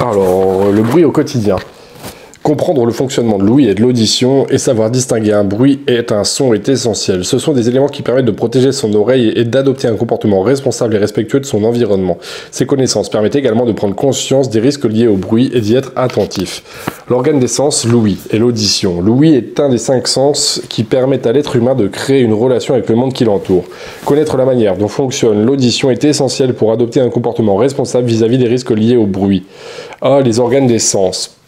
Alors, le bruit au quotidien. Comprendre le fonctionnement de l'ouïe et de l'audition et savoir distinguer un bruit et un son est essentiel. Ce sont des éléments qui permettent de protéger son oreille et d'adopter un comportement responsable et respectueux de son environnement. Ces connaissances permettent également de prendre conscience des risques liés au bruit et d'y être attentif. L'organe des sens, l'ouïe et l'audition. L'ouïe est un des 5 sens qui permettent à l'être humain de créer une relation avec le monde qui l'entoure. Connaître la manière dont fonctionne l'audition est essentiel pour adopter un comportement responsable vis-à-vis des risques liés au bruit. Les organes des sens.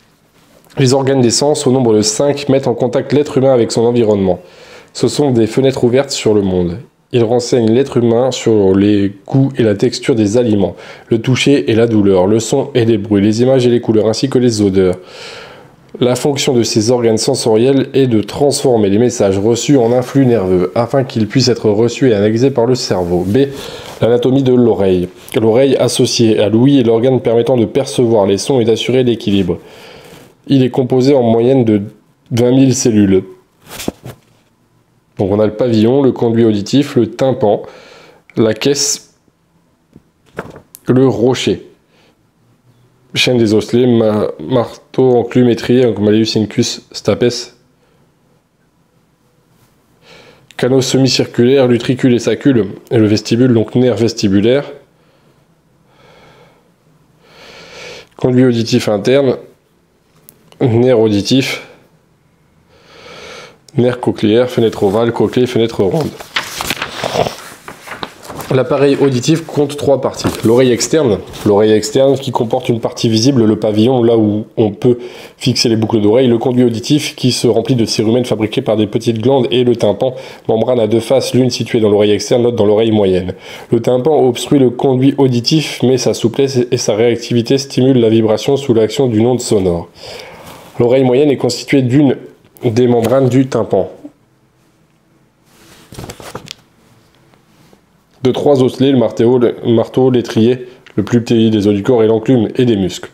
Les organes des sens, au nombre de 5, mettent en contact l'être humain avec son environnement. Ce sont des fenêtres ouvertes sur le monde. Ils renseignent l'être humain sur les goûts et la texture des aliments, le toucher et la douleur, le son et les bruits, les images et les couleurs, ainsi que les odeurs. La fonction de ces organes sensoriels est de transformer les messages reçus en influx nerveux, afin qu'ils puissent être reçus et analysés par le cerveau. B. L'anatomie de l'oreille. L'oreille associée à l'ouïe est l'organe permettant de percevoir les sons et d'assurer l'équilibre. Il est composé en moyenne de 20 000 cellules. Donc on a le pavillon, le conduit auditif, le tympan, la caisse, le rocher. Chaîne des osselets, marteau, enclume, étrier, malleus, incus, stapes. Canaux semi-circulaires, l'utricule et sacule, et le vestibule, donc nerf vestibulaire. Conduit auditif interne. Nerf auditif, nerf cochléaire, fenêtre ovale, cochlée, fenêtre ronde. L'appareil auditif compte 3 parties. L'oreille externe qui comporte une partie visible, le pavillon, là où on peut fixer les boucles d'oreilles, le conduit auditif qui se remplit de cérumen fabriqués par des petites glandes et le tympan, membrane à 2 faces, l'une située dans l'oreille externe, l'autre dans l'oreille moyenne. Le tympan obstrue le conduit auditif, mais sa souplesse et sa réactivité stimulent la vibration sous l'action d'une onde sonore. L'oreille moyenne est constituée d'une des membranes du tympan, de 3 osselets, le marteau, l'étrier, le plus petit des os du corps et l'enclume et des muscles.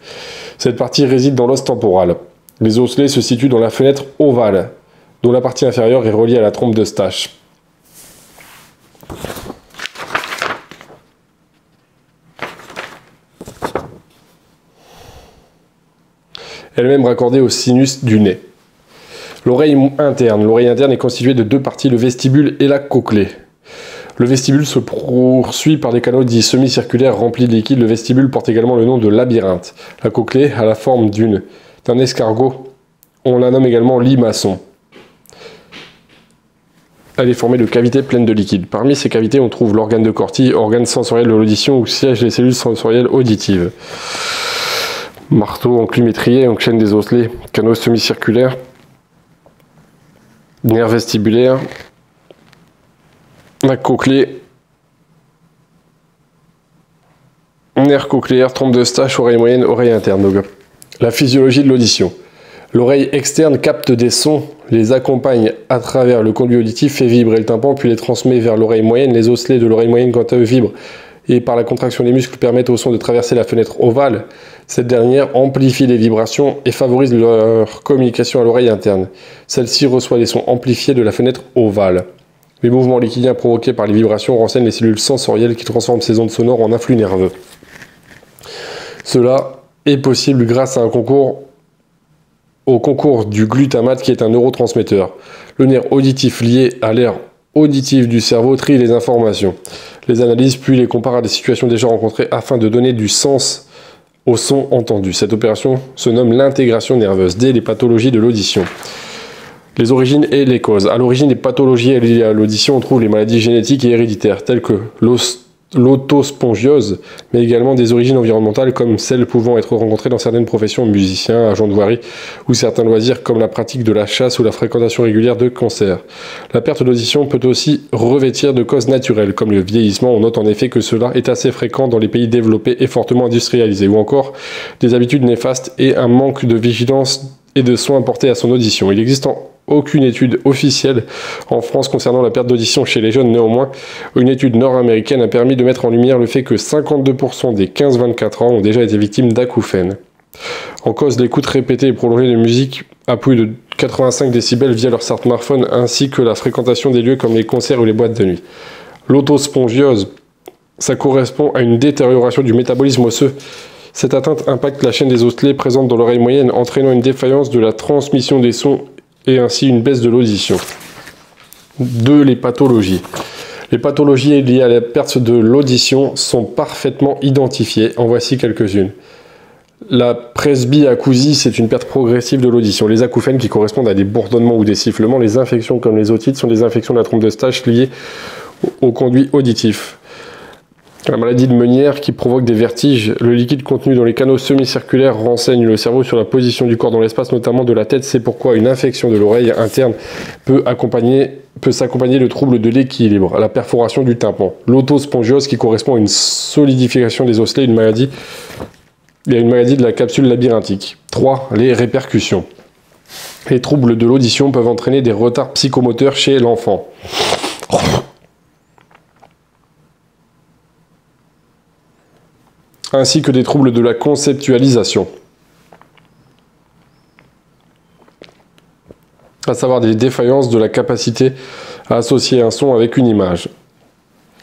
Cette partie réside dans l'os temporal. Les osselets se situent dans la fenêtre ovale, dont la partie inférieure est reliée à la trompe d'Eustache. Elle-même raccordée au sinus du nez. L'oreille interne est constituée de 2 parties, le vestibule et la cochlée. Le vestibule se poursuit par des canaux dits semi-circulaires remplis de liquide. Le vestibule porte également le nom de labyrinthe. La cochlée a la forme d'un escargot. On la nomme également limaçon. Elle est formée de cavités pleines de liquide. Parmi ces cavités, on trouve l'organe de Corti, organe sensoriel de l'audition où siègent les cellules sensorielles auditives. Marteau, enclume, étrier, chaîne des osselets, canaux semi-circulaires, nerf vestibulaire, la cochlée, nerf cochléaire, trompe d'Eustache, oreille moyenne, oreille interne. Donc, la physiologie de l'audition. L'oreille externe capte des sons, les accompagne à travers le conduit auditif, fait vibrer le tympan, puis les transmet vers l'oreille moyenne. Les osselets de l'oreille moyenne, quant à eux, vibrent et par la contraction des muscles permettent au son de traverser la fenêtre ovale. Cette dernière amplifie les vibrations et favorise leur communication à l'oreille interne. Celle-ci reçoit les sons amplifiés de la fenêtre ovale. Les mouvements liquidiens provoqués par les vibrations renseignent les cellules sensorielles qui transforment ces ondes sonores en influx nerveux. Cela est possible grâce à au concours du glutamate qui est un neurotransmetteur. Le nerf auditif lié à l'aire auditive du cerveau trie les informations, les analyse puis les compare à des situations déjà rencontrées afin de donner du sens au son entendu. Cette opération se nomme l'intégration nerveuse. D. Les pathologies de l'audition. Les origines et les causes. À l'origine des pathologies liées à l'audition, on trouve les maladies génétiques et héréditaires telles que l'autospongiose, mais également des origines environnementales comme celles pouvant être rencontrées dans certaines professions, musiciens, agents de voirie ou certains loisirs comme la pratique de la chasse ou la fréquentation régulière de cancers. La perte d'audition peut aussi revêtir de causes naturelles comme le vieillissement. On note en effet que cela est assez fréquent dans les pays développés et fortement industrialisés, ou encore des habitudes néfastes et un manque de vigilance et de soins apportés à son audition. Il existe aucune étude officielle en France concernant la perte d'audition chez les jeunes. Néanmoins, une étude nord-américaine a permis de mettre en lumière le fait que 52% des 15-24 ans ont déjà été victimes d'acouphènes. En cause, l'écoute répétée et prolongée de musique à plus de 85 décibels via leur smartphone, ainsi que la fréquentation des lieux comme les concerts ou les boîtes de nuit. L'autospongiose, ça correspond à une détérioration du métabolisme osseux Cette atteinte impacte la chaîne des osselets présente dans l'oreille moyenne, entraînant une défaillance de la transmission des sons et ainsi une baisse de l'audition. 2. Les pathologies. Les pathologies liées à la perte de l'audition sont parfaitement identifiées. En voici quelques-unes. La presbyacousie, c'est une perte progressive de l'audition. Les acouphènes qui correspondent à des bourdonnements ou des sifflements. Les infections comme les otites sont des infections de la trompe de Stach liées au conduit auditif. La maladie de Meunière qui provoque des vertiges. Le liquide contenu dans les canaux semi-circulaires renseigne le cerveau sur la position du corps dans l'espace, notamment de la tête. C'est pourquoi une infection de l'oreille interne peut s'accompagner de troubles de l'équilibre. La perforation du tympan. L'autospongiose qui correspond à une solidification des osselets, une maladie de la capsule labyrinthique. 3. Les répercussions. Les troubles de l'audition peuvent entraîner des retards psychomoteurs chez l'enfant. Ainsi que des troubles de la conceptualisation. À savoir des défaillances de la capacité à associer un son avec une image.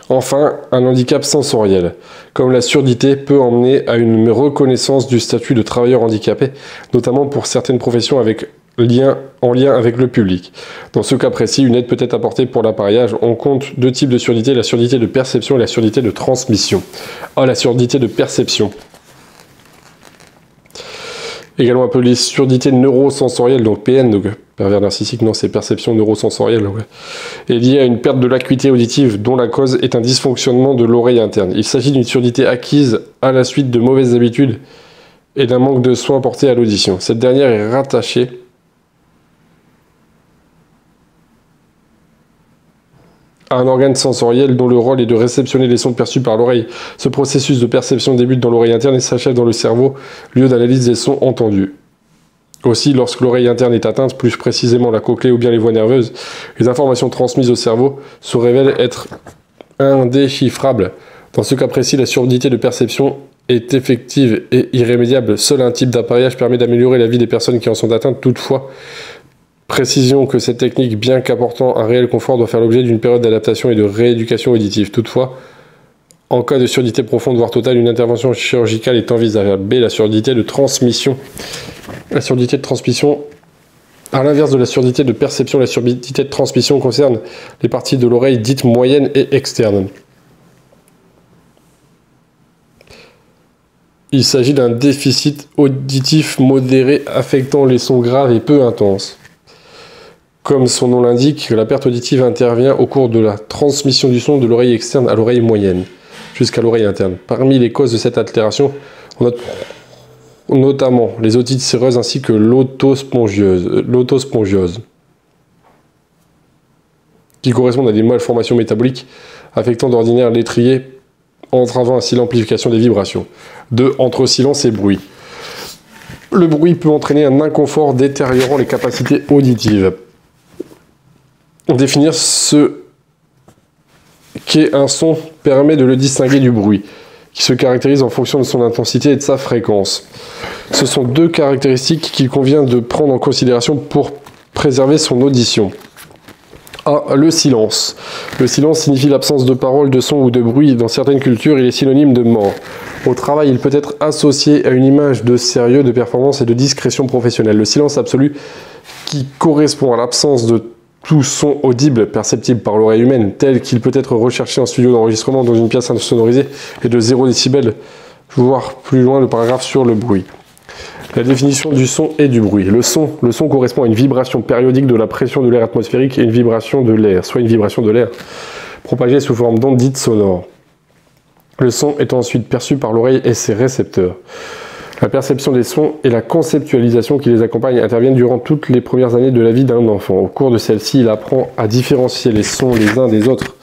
Enfin, un handicap sensoriel, comme la surdité, peut emmener à une reconnaissance du statut de travailleur handicapé, notamment pour certaines professions en lien avec le public. Dans ce cas précis, une aide peut être apportée pour l'appareillage. On compte 2 types de surdité, la surdité de perception et la surdité de transmission. La surdité de perception. Également appelée surdité neurosensorielle, donc PN, donc pervers narcissique, non, c'est perception neurosensorielle, ouais, est liée à une perte de l'acuité auditive dont la cause est un dysfonctionnement de l'oreille interne. Il s'agit d'une surdité acquise à la suite de mauvaises habitudes et d'un manque de soins apportés à l'audition. Cette dernière est rattachée à un organe sensoriel dont le rôle est de réceptionner les sons perçus par l'oreille. Ce processus de perception débute dans l'oreille interne et s'achève dans le cerveau, lieu d'analyse des sons entendus. Aussi, lorsque l'oreille interne est atteinte, plus précisément la cochlée ou bien les voies nerveuses, les informations transmises au cerveau se révèlent être indéchiffrables. Dans ce cas précis, la surdité de perception est effective et irrémédiable. Seul un type d'appareillage permet d'améliorer la vie des personnes qui en sont atteintes. Toutefois, précision que cette technique, bien qu'apportant un réel confort, doit faire l'objet d'une période d'adaptation et de rééducation auditive. Toutefois, en cas de surdité profonde, voire totale, une intervention chirurgicale est envisageable. B. La surdité de transmission. La surdité de transmission, à l'inverse de la surdité de perception, la surdité de transmission concerne les parties de l'oreille dites moyennes et externes. Il s'agit d'un déficit auditif modéré affectant les sons graves et peu intenses. Comme son nom l'indique, la perte auditive intervient au cours de la transmission du son de l'oreille externe à l'oreille moyenne, jusqu'à l'oreille interne. Parmi les causes de cette altération, on note notamment les otites séreuses ainsi que l'autospongiose, qui correspondent à des malformations métaboliques affectant d'ordinaire l'étrier, entravant ainsi l'amplification des vibrations. 2. Entre silence et bruit. Le bruit peut entraîner un inconfort détériorant les capacités auditives. Définir ce qu'est un son permet de le distinguer du bruit, qui se caractérise en fonction de son intensité et de sa fréquence. Ce sont 2 caractéristiques qu'il convient de prendre en considération pour préserver son audition. A. Le silence. Le silence signifie l'absence de parole, de son ou de bruit. Dans certaines cultures, il est synonyme de mort. Au travail, il peut être associé à une image de sérieux, de performance et de discrétion professionnelle. Le silence absolu, qui correspond à l'absence de tout son audible perceptible par l'oreille humaine, tel qu'il peut être recherché en studio d'enregistrement dans une pièce insonorisée, est de 0 décibel, voire plus loin le paragraphe sur le bruit. La définition du son et du bruit. Le son correspond à une vibration périodique de la pression de l'air atmosphérique et une vibration de l'air, soit une vibration de l'air propagée sous forme d'ondes dites sonores. Le son est ensuite perçu par l'oreille et ses récepteurs. La perception des sons et la conceptualisation qui les accompagnent interviennent durant toutes les premières années de la vie d'un enfant. Au cours de celle-ci, il apprend à différencier les sons les uns des autres,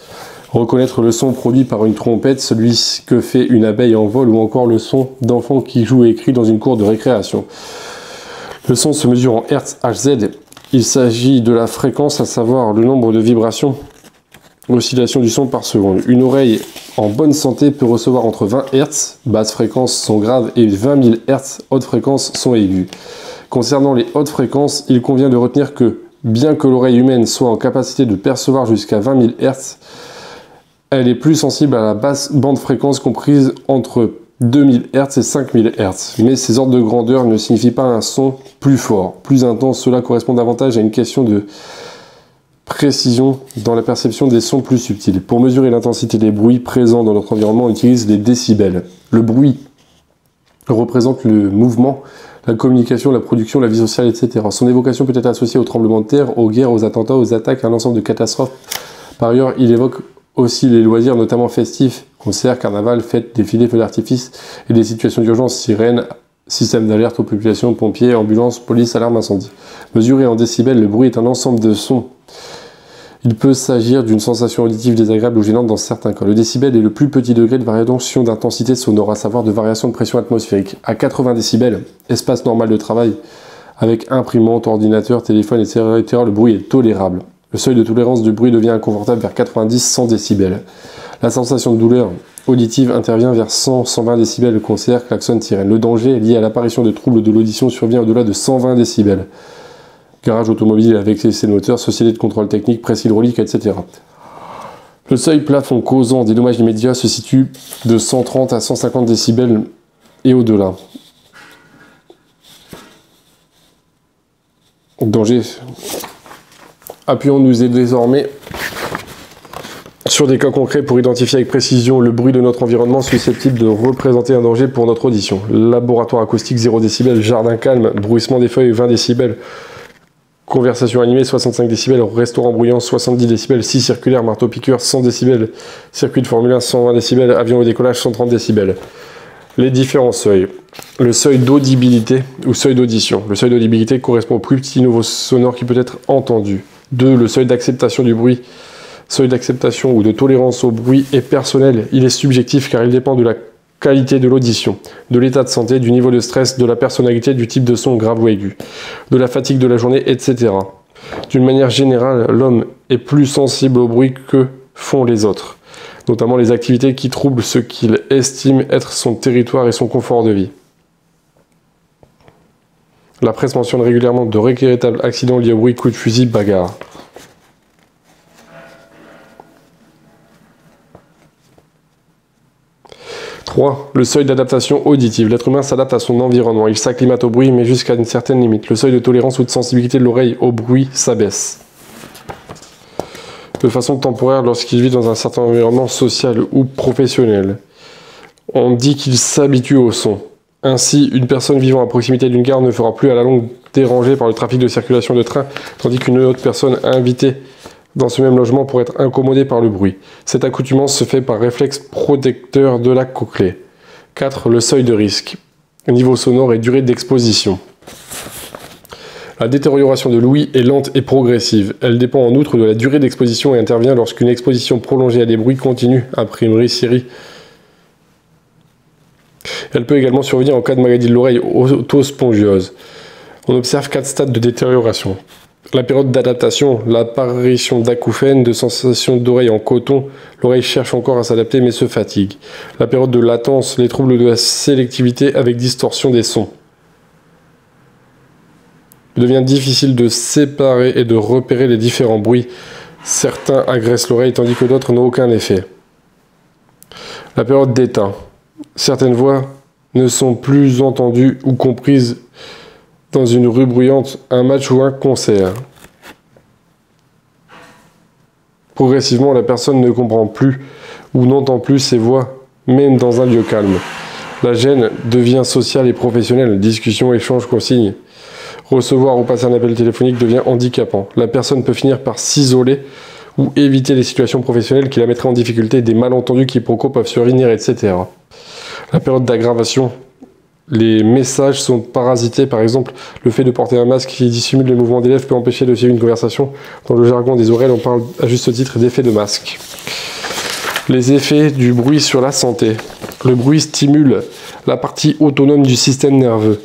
reconnaître le son produit par une trompette, celui que fait une abeille en vol, ou encore le son d'enfant qui joue et écrit dans une cour de récréation. Le son se mesure en Hz, Hz. Il s'agit de la fréquence, à savoir le nombre de vibrations, oscillations du son par seconde. Une oreille en bonne santé peut recevoir entre 20 Hz, basse fréquence, son grave, et 20 000 Hz, haute fréquence, son aigu. Concernant les hautes fréquences, il convient de retenir que, bien que l'oreille humaine soit en capacité de percevoir jusqu'à 20 000 Hz, elle est plus sensible à la basse bande fréquence comprise entre 2000 Hz et 5000 Hz. Mais ces ordres de grandeur ne signifient pas un son plus fort, plus intense. Cela correspond davantage à une question de précision dans la perception des sons plus subtils. Pour mesurer l'intensité des bruits présents dans notre environnement, on utilise les décibels. Le bruit représente le mouvement, la communication, la production, la vie sociale, etc. Son évocation peut être associée aux tremblements de terre, aux guerres, aux attentats, aux attaques, à un ensemble de catastrophes. Par ailleurs, il évoque aussi les loisirs, notamment festifs, concerts, carnaval, fêtes, défilés, feux d'artifice, et des situations d'urgence, sirènes, système d'alerte aux populations, pompiers, ambulances, police, alarme, incendie. Mesuré en décibels, le bruit est un ensemble de sons. Il peut s'agir d'une sensation auditive désagréable ou gênante dans certains cas. Le décibel est le plus petit degré de variation d'intensité sonore, à savoir de variation de pression atmosphérique. À 80 décibels, espace normal de travail, avec imprimante, ordinateur, téléphone, etc., le bruit est tolérable. Le seuil de tolérance du bruit devient inconfortable vers 90-100 décibels. La sensation de douleur auditive intervient vers 100-120 décibels, concert, klaxon, sirène. Le danger lié à l'apparition de troubles de l'audition survient au-delà de 120 décibels. Garage automobile avec essai de moteur, société de contrôle technique, presse hydraulique, etc. Le seuil plafond causant des dommages immédiats se situe de 130 à 150 décibels et au-delà. Danger. Appuyons-nous désormais sur des cas concrets pour identifier avec précision le bruit de notre environnement susceptible de représenter un danger pour notre audition. Laboratoire acoustique 0 décibels, jardin calme, bruissement des feuilles 20 décibels, conversation animée 65 décibels, restaurant bruyant 70 décibels, scie circulaire, marteau piqueur 100 décibels, circuit de Formule 1 120 décibels, avion au décollage 130 décibels. Les différents seuils. Le seuil d'audibilité ou seuil d'audition. Le seuil d'audibilité correspond au plus petit niveau sonore qui peut être entendu. 2. Le seuil d'acceptation du bruit. Seuil d'acceptation ou de tolérance au bruit est personnel. Il est subjectif car il dépend de la qualité de l'audition, de l'état de santé, du niveau de stress, de la personnalité, du type de son grave ou aigu, de la fatigue de la journée, etc. D'une manière générale, l'homme est plus sensible au bruit que font les autres, notamment les activités qui troublent ce qu'il estime être son territoire et son confort de vie. La presse mentionne régulièrement de regrettables accidents liés au bruit, coups de fusil, bagarres. Le seuil d'adaptation auditive. L'être humain s'adapte à son environnement. Il s'acclimate au bruit, mais jusqu'à une certaine limite. Le seuil de tolérance ou de sensibilité de l'oreille au bruit s'abaisse. De façon temporaire lorsqu'il vit dans un certain environnement social ou professionnel. On dit qu'il s'habitue au son. Ainsi, une personne vivant à proximité d'une gare ne fera plus à la longue dérangée par le trafic de circulation de train, tandis qu'une autre personne invitée dans ce même logement pour être incommodé par le bruit. Cette accoutumance se fait par réflexe protecteur de la cochlée. 4. Le seuil de risque. Niveau sonore et durée d'exposition. La détérioration de l'ouïe est lente et progressive. Elle dépend en outre de la durée d'exposition et intervient lorsqu'une exposition prolongée à des bruits continue, imprimerie, scierie. Elle peut également survenir en cas de maladie de l'oreille autospongiose. On observe 4 stades de détérioration. La période d'adaptation, l'apparition d'acouphènes, de sensations d'oreille en coton, l'oreille cherche encore à s'adapter mais se fatigue. La période de latence, les troubles de la sélectivité avec distorsion des sons. Il devient difficile de séparer et de repérer les différents bruits. Certains agressent l'oreille tandis que d'autres n'ont aucun effet. La période d'état. Certaines voix ne sont plus entendues ou comprises dans une rue bruyante, un match ou un concert. Progressivement, la personne ne comprend plus ou n'entend plus ses voix, même dans un lieu calme. La gêne devient sociale et professionnelle, discussion, échange, consigne. Recevoir ou passer un appel téléphonique devient handicapant. La personne peut finir par s'isoler ou éviter les situations professionnelles qui la mettraient en difficulté, des malentendus quiproquos peuvent survenir, etc. La période d'aggravation. Les messages sont parasités, par exemple, le fait de porter un masque qui dissimule les mouvements des lèvres peut empêcher de suivre une conversation. Dans le jargon des oreilles, on parle à juste titre d'effet de masque. Les effets du bruit sur la santé. Le bruit stimule la partie autonome du système nerveux,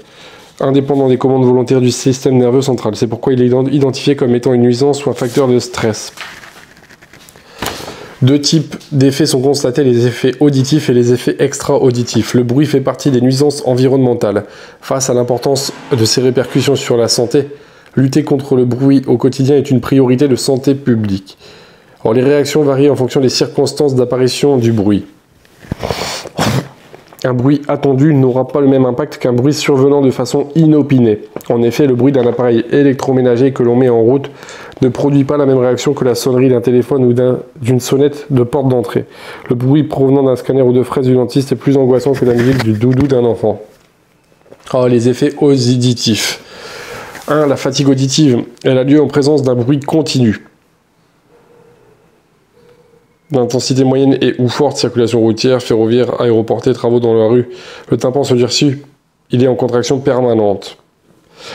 indépendant des commandes volontaires du système nerveux central. C'est pourquoi il est identifié comme étant une nuisance ou un facteur de stress. 2 types d'effets sont constatés, les effets auditifs et les effets extra-auditifs. Le bruit fait partie des nuisances environnementales. Face à l'importance de ses répercussions sur la santé, lutter contre le bruit au quotidien est une priorité de santé publique. Alors, les réactions varient en fonction des circonstances d'apparition du bruit. Un bruit attendu n'aura pas le même impact qu'un bruit survenant de façon inopinée. En effet, le bruit d'un appareil électroménager que l'on met en route ne produit pas la même réaction que la sonnerie d'un téléphone ou d'une sonnette de porte d'entrée. Le bruit provenant d'un scanner ou de fraises du dentiste est plus angoissant que la musique du doudou d'un enfant. Oh, les effets auditifs. 1. La fatigue auditive. Elle a lieu en présence d'un bruit continu. D'intensité moyenne et ou forte, circulation routière, ferroviaire, aéroportée, travaux dans la rue. Le tympan se durcit, il est en contraction permanente.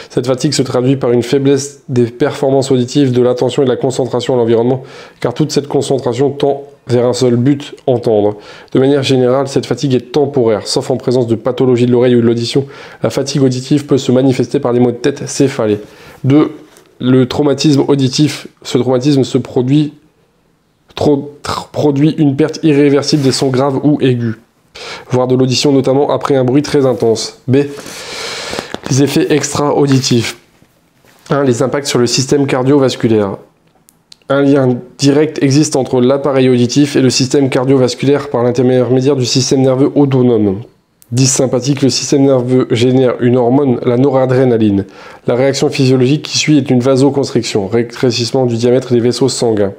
Cette fatigue se traduit par une faiblesse des performances auditives, de l'attention et de la concentration à l'environnement, car toute cette concentration tend vers un seul but, entendre. De manière générale, cette fatigue est temporaire, sauf en présence de pathologie de l'oreille ou de l'audition. La fatigue auditive peut se manifester par des maux de tête, céphalée. 2. Le traumatisme auditif. Ce traumatisme se produit une perte irréversible des sons graves ou aigus, voire de l'audition notamment après un bruit très intense. B. Les effets extra-auditifs. 1. Les impacts sur le système cardiovasculaire. Un lien direct existe entre l'appareil auditif et le système cardiovasculaire par l'intermédiaire du système nerveux autonome. 10. Sympathique, le système nerveux génère une hormone, la noradrénaline. La réaction physiologique qui suit est une vasoconstriction, rétrécissement du diamètre des vaisseaux sanguins.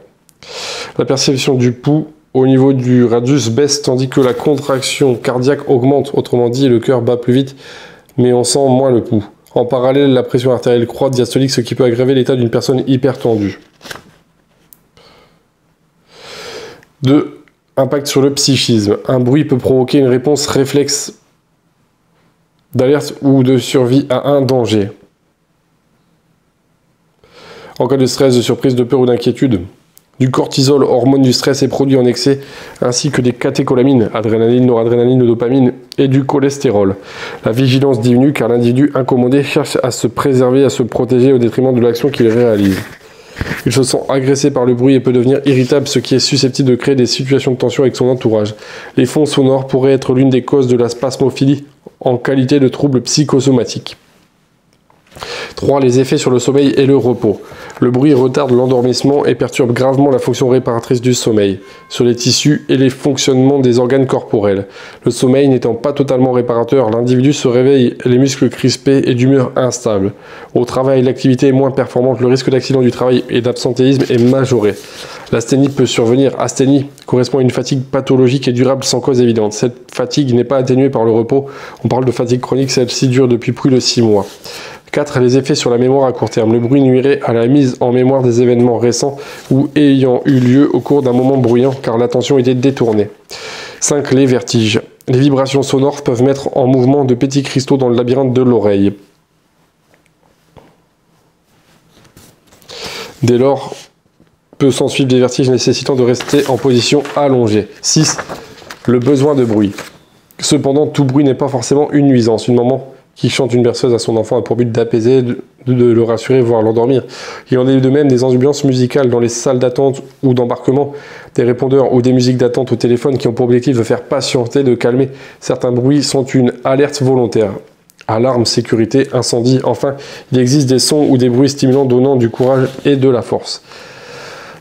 La perception du pouls au niveau du radius baisse tandis que la contraction cardiaque augmente, autrement dit le cœur bat plus vite mais on sent moins le pouls. En parallèle, la pression artérielle croît diastolique, ce qui peut aggraver l'état d'une personne hypertendue. 2. Impact sur le psychisme. Un bruit peut provoquer une réponse réflexe d'alerte ou de survie à un danger. En cas de stress, de surprise, de peur ou d'inquiétude, du cortisol, hormone du stress, est produit en excès, ainsi que des catécholamines, adrénaline, noradrénaline, dopamine, et du cholestérol. La vigilance diminue car l'individu incommodé cherche à se préserver, à se protéger au détriment de l'action qu'il réalise. Il se sent agressé par le bruit et peut devenir irritable, ce qui est susceptible de créer des situations de tension avec son entourage. Les fonds sonores pourraient être l'une des causes de la spasmophilie en qualité de trouble psychosomatique. 3. Les effets sur le sommeil et le repos. Le bruit retarde l'endormissement et perturbe gravement la fonction réparatrice du sommeil, sur les tissus et les fonctionnements des organes corporels. Le sommeil n'étant pas totalement réparateur, l'individu se réveille les muscles crispés et d'humeur instable. Au travail, l'activité est moins performante, le risque d'accident du travail et d'absentéisme est majoré. L'asthénie peut survenir. Asthénie correspond à une fatigue pathologique et durable sans cause évidente. Cette fatigue n'est pas atténuée par le repos. On parle de fatigue chronique, celle-ci dure depuis plus de 6 mois. 4. Les effets sur la mémoire à court terme. Le bruit nuirait à la mise en mémoire des événements récents ou ayant eu lieu au cours d'un moment bruyant car l'attention était détournée. 5. Les vertiges. Les vibrations sonores peuvent mettre en mouvement de petits cristaux dans le labyrinthe de l'oreille. Dès lors, peut s'en suivre des vertiges nécessitant de rester en position allongée. 6. Le besoin de bruit. Cependant, tout bruit n'est pas forcément une nuisance. Une maman qui chante une berceuse à son enfant a pour but d'apaiser, de le rassurer, voire l'endormir. Il en est de même des ambiances musicales dans les salles d'attente ou d'embarquement, des répondeurs ou des musiques d'attente au téléphone qui ont pour objectif de faire patienter, de calmer. Certains bruits sont une alerte volontaire. Alarme, sécurité, incendie. Enfin, il existe des sons ou des bruits stimulants donnant du courage et de la force.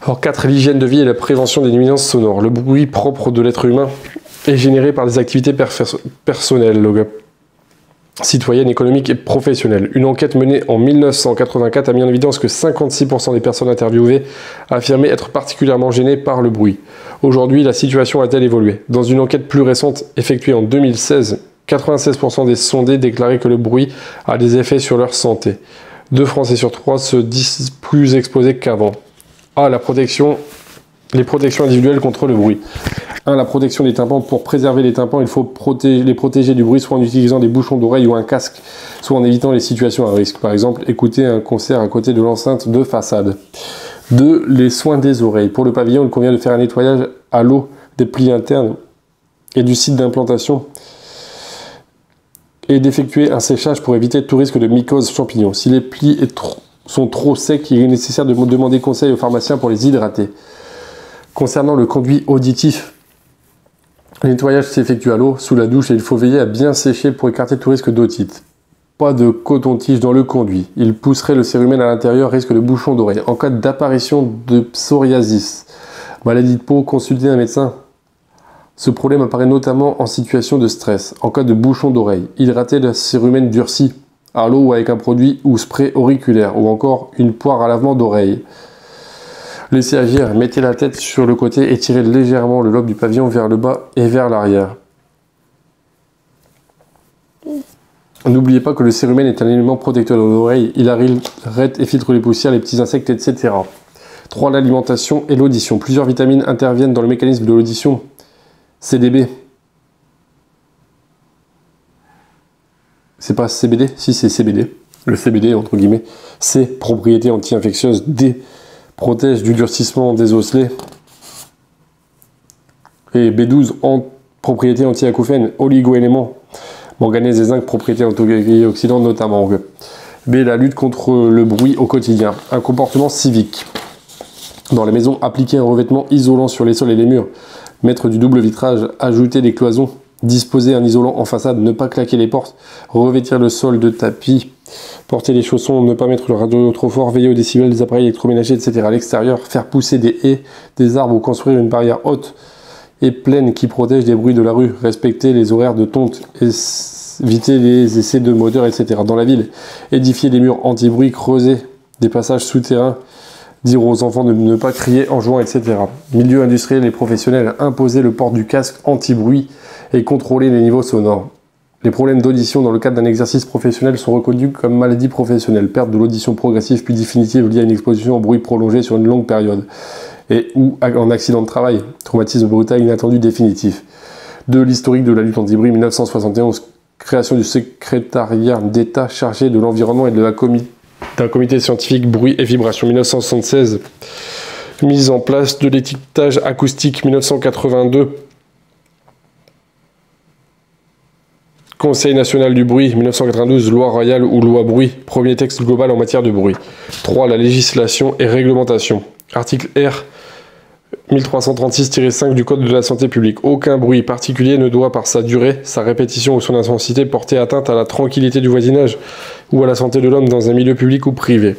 Alors 4. L'hygiène de vie et la prévention des nuisances sonores. Le bruit propre de l'être humain est généré par des activités personnelles, citoyennes, économiques et professionnelles. Une enquête menée en 1984 a mis en évidence que 56% des personnes interviewées affirmaient être particulièrement gênées par le bruit. Aujourd'hui, la situation a-t-elle évolué? Dans une enquête plus récente effectuée en 2016, 96% des sondés déclaraient que le bruit a des effets sur leur santé. 2 Français sur 3 se disent plus exposés qu'avant. Les protections individuelles contre le bruit. 1. La protection des tympans. Pour préserver les tympans, il faut les protéger du bruit, soit en utilisant des bouchons d'oreille ou un casque, soit en évitant les situations à risque. Par exemple, écouter un concert à côté de l'enceinte de façade. 2. Les soins des oreilles. Pour le pavillon, il convient de faire un nettoyage à l'eau des plis internes et du site d'implantation et d'effectuer un séchage pour éviter tout risque de mycose champignon. Si les plis sont trop secs, il est nécessaire de demander conseil au pharmacien pour les hydrater. Concernant le conduit auditif, le nettoyage s'effectue à l'eau, sous la douche, et il faut veiller à bien sécher pour écarter tout risque d'otite. Pas de coton-tige dans le conduit. Il pousserait le cérumen à l'intérieur, risque de bouchon d'oreille. En cas d'apparition de psoriasis, maladie de peau, consultez un médecin Ce problème apparaît notamment en situation de stress, en cas de bouchon d'oreille, hydrater la cérumen durcie à l'eau ou avec un produit ou spray auriculaire, ou encore une poire à lavement d'oreille. Laissez agir, mettez la tête sur le côté et tirez légèrement le lobe du pavillon vers le bas et vers l'arrière. N'oubliez pas que le cérumen est un élément protecteur de l'oreille, il arrête et filtre les poussières, les petits insectes, etc. 3. L'alimentation et l'audition. Plusieurs vitamines interviennent dans le mécanisme de l'audition. CDB. C'est pas CBD? Si, c'est CBD. Le CBD, entre guillemets. C. Propriétés anti-infectieuses. D. Protège du durcissement des osselets. Et B12. Propriétés anti-acouphènes. Oligo-éléments. Manganèse et zinc. Propriétés antioxydantes notamment. B. La lutte contre le bruit au quotidien. Un comportement civique. Dans la maison, appliquer un revêtement isolant sur les sols et les murs. Mettre du double vitrage, ajouter des cloisons, disposer un isolant en façade, ne pas claquer les portes, revêtir le sol de tapis, porter les chaussons, ne pas mettre le radio trop fort, veiller aux décibels des appareils électroménagers, etc. à l'extérieur, faire pousser des haies, des arbres ou construire une barrière haute et pleine qui protège des bruits de la rue, respecter les horaires de tonte, éviter les essais de moteurs, etc. Dans la ville, édifier des murs anti-bruit, creuser des passages souterrains, dire aux enfants de ne pas crier en jouant, etc. Milieu industriel et professionnel, imposer le port du casque anti-bruit et contrôler les niveaux sonores. Les problèmes d'audition dans le cadre d'un exercice professionnel sont reconnus comme maladie professionnelle, perte de l'audition progressive puis définitive liée à une exposition au bruit prolongée sur une longue période, et ou en accident de travail, traumatisme brutal inattendu définitif. 2. L'historique de la lutte anti-bruit 1971, création du secrétariat d'État chargé de l'environnement et de la d'un comité scientifique bruit et vibration 1976, mise en place de l'étiquetage acoustique 1982, Conseil national du bruit 1992, loi royale ou loi bruit, premier texte global en matière de bruit. 3. La législation et réglementation. Article R 1336-5 du Code de la santé publique. Aucun bruit particulier ne doit, par sa durée, sa répétition ou son intensité, porter atteinte à la tranquillité du voisinage ou à la santé de l'homme dans un milieu public ou privé.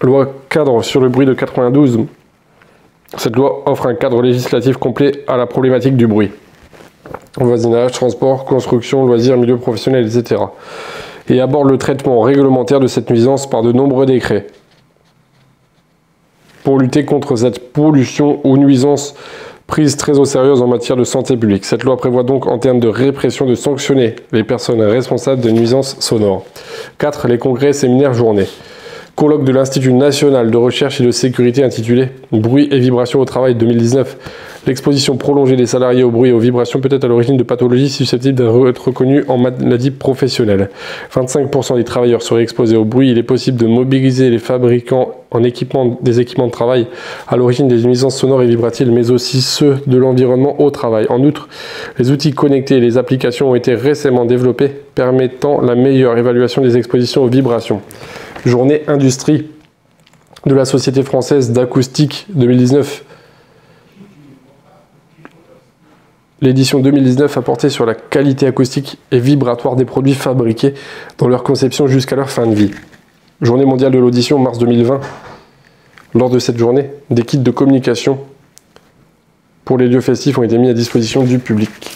Loi cadre sur le bruit de 92. Cette loi offre un cadre législatif complet à la problématique du bruit. Voisinage, transport, construction, loisirs, milieu professionnel, etc. Et aborde le traitement réglementaire de cette nuisance par de nombreux décrets. Pour lutter contre cette pollution ou nuisance prise très au sérieux en matière de santé publique. Cette loi prévoit donc en termes de répression de sanctionner les personnes responsables de nuisances sonores. 4. Les congrès, séminaires, journées. Colloque de l'Institut national de recherche et de sécurité intitulé « Bruit et vibrations au travail 2019 ». L'exposition prolongée des salariés au bruit et aux vibrations peut être à l'origine de pathologies susceptibles d'être reconnues en maladie professionnelle. 25% des travailleurs seraient exposés au bruit. Il est possible de mobiliser les fabricants en des équipements de travail à l'origine des nuisances sonores et vibratiles, mais aussi ceux de l'environnement au travail. En outre, les outils connectés et les applications ont été récemment développés, permettant la meilleure évaluation des expositions aux vibrations. Journée industrie de la Société française d'acoustique 2019. L'édition 2019 a porté sur la qualité acoustique et vibratoire des produits fabriqués dans leur conception jusqu'à leur fin de vie. Journée mondiale de l'audition, mars 2020. Lors de cette journée, des kits de communication pour les lieux festifs ont été mis à disposition du public.